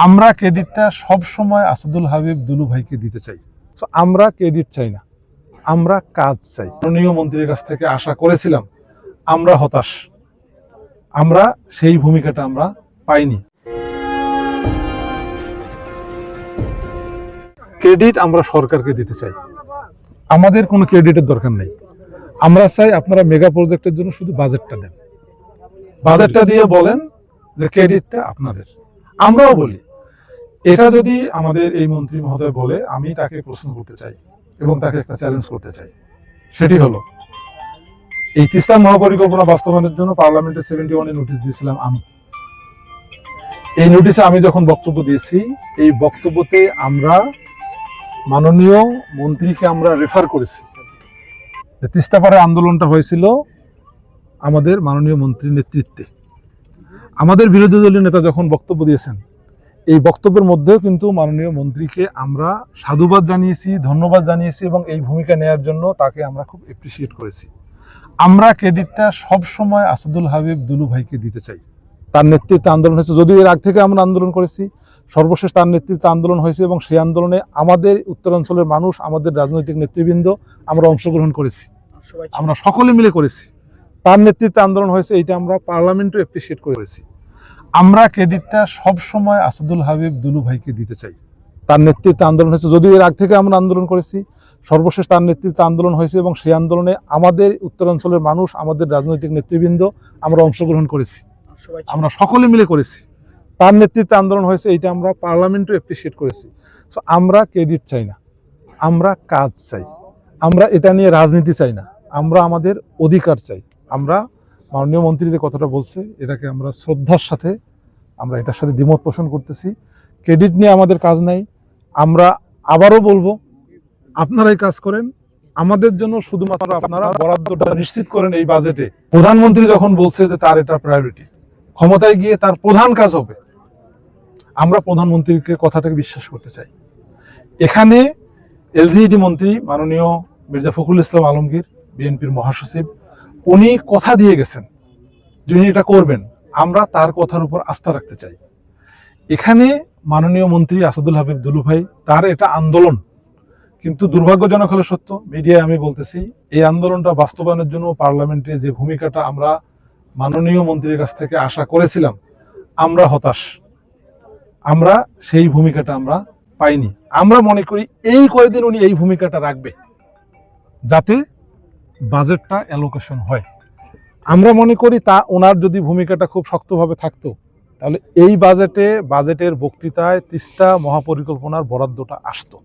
আমরা ক্রেডিটটা সব সময় আসাদুল হাবিব দুলু ভাইকে দিতে চাই। তো আমরা ক্রেডিট চাই না, আমরা কাজ চাই। মাননীয় মন্ত্রীর কাছ থেকে আশা করেছিলাম, আমরা হতাশ, আমরা সেই ভূমিকাটা আমরা পাইনি। ক্রেডিট আমরা সরকারকে দিতে চাই, আমাদের কোনো ক্রেডিটের দরকার নেই। আমরা চাই আপনারা মেগা প্রজেক্টের জন্য শুধু বাজেটটা দেন, বাজেটটা দিয়ে বলেন যে ক্রেডিটটা আপনাদের। আমরাও বলি, এটা যদি আমাদের এই মন্ত্রী মহোদয় বলে, আমি তাকে প্রশ্ন করতে চাই এবং তাকে একটা চ্যালেঞ্জ করতে চাই। সেটি হলো, এই তিস্তা মহাপরিকল্পনা বাস্তবায়নের জন্য পার্লামেন্টে 71 নোটিশ দিয়েছিলাম আমি। এই নোটিশে আমি যখন বক্তব্য দিয়েছি, এই বক্তব্যতে আমরা মাননীয় মন্ত্রীকে আমরা রেফার করেছি। তিস্তা পারে আন্দোলনটা হয়েছিল আমাদের মাননীয় মন্ত্রীর নেতৃত্বে। আমাদের বিরোধী দলীয় নেতা যখন বক্তব্য দিয়েছেন, এই বক্তব্যের মধ্যেও কিন্তু মাননীয় মন্ত্রীকে আমরা সাধুবাদ জানিয়েছি, ধন্যবাদ জানিয়েছি এবং এই ভূমিকা নেয়ার জন্য তাকে আমরা খুব এপ্রিসিয়েট করেছি। আমরা ক্রেডিটটা সব সময় আসাদুল হাবিব দুলু ভাইকে দিতে চাই। তার নেতৃত্বে আন্দোলন হয়েছে, যদিও এর আগ থেকে আমরা আন্দোলন করেছি, সর্বশেষ তার নেতৃত্বে আন্দোলন হয়েছে এবং সেই আন্দোলনে আমাদের উত্তরাঞ্চলের মানুষ, আমাদের রাজনৈতিক নেতৃবৃন্দ আমরা অংশগ্রহণ করেছি, আমরা সকলে মিলে করেছি। তার নেতৃত্বে আন্দোলন হয়েছে, এইটা আমরা পার্লামেন্টও এপ্রিসিয়েট করেছি। আমরা ক্রেডিটটা সব সময় আসাদুল হাবিব দুলু ভাইকে দিতে চাই। তার নেতৃত্বে আন্দোলন হয়েছে, যদিও এর আগ থেকে আমরা আন্দোলন করেছি, সর্বশেষ তার নেতৃত্বে আন্দোলন হয়েছে এবং সেই আন্দোলনে আমাদের উত্তরাঞ্চলের মানুষ, আমাদের রাজনৈতিক নেতৃবৃন্দ আমরা অংশগ্রহণ করেছি, আমরা সকলে মিলে করেছি। তার নেতৃত্বে আন্দোলন হয়েছে, এইটা আমরা পার্লামেন্টও এপ্রিসিয়েট করেছি। তো আমরা ক্রেডিট চাই না, আমরা কাজ চাই। আমরা এটা নিয়ে রাজনীতি চাই না, আমরা আমাদের অধিকার চাই। আমরা মাননীয় মন্ত্রী যে কথাটা বলছে, এটাকে আমরা শ্রদ্ধার সাথে আমরা এটার সাথে দ্বিমত পোষণ করতেছি। ক্রেডিট নিয়ে আমাদের কাজ নাই। আমরা আবারও বলবো, আপনারাই কাজ করেন আমাদের জন্য, শুধুমাত্র আপনারা বরাদ্দটা নিশ্চিত করেন এই বাজেটে। প্রধানমন্ত্রী যখন বলছে যে তার এটা প্রায়োরিটি, ক্ষমতায় গিয়ে তার প্রধান কাজ হবে, আমরা প্রধানমন্ত্রীকে কথাটাকে বিশ্বাস করতে চাই। এখানে এলজিইডি মন্ত্রী মাননীয় মির্জা ফখরুল ইসলাম আলমগীর, বিএনপির মহাসচিব, উনি কথা দিয়ে গেছেন যে উনি এটা করবেন, আমরা তার কথার উপর আস্থা রাখতে চাই। এখানে মাননীয় মন্ত্রী আসাদুল হাবিব দুলু ভাই, তার এটা আন্দোলন, কিন্তু দুর্ভাগ্যজনক হলে সত্য, মিডিয়ায় আমি বলতেছি, এই আন্দোলনটা বাস্তবায়নের জন্য পার্লামেন্টে যে ভূমিকাটা আমরা মাননীয় মন্ত্রীর কাছ থেকে আশা করেছিলাম, আমরা হতাশ, আমরা সেই ভূমিকাটা আমরা পাইনি। আমরা মনে করি এই কয়েকদিন উনি এই ভূমিকাটা রাখবে, যাতে বাজেটটা অ্যালোকেশন হয়। আমরা মনে করি তা ওনার যদি ভূমিকাটা খুব শক্তভাবে থাকতো, তাহলে এই বাজেটের বক্তৃতায় তিস্তা মহাপরিকল্পনার বরাদ্দটা আসতো।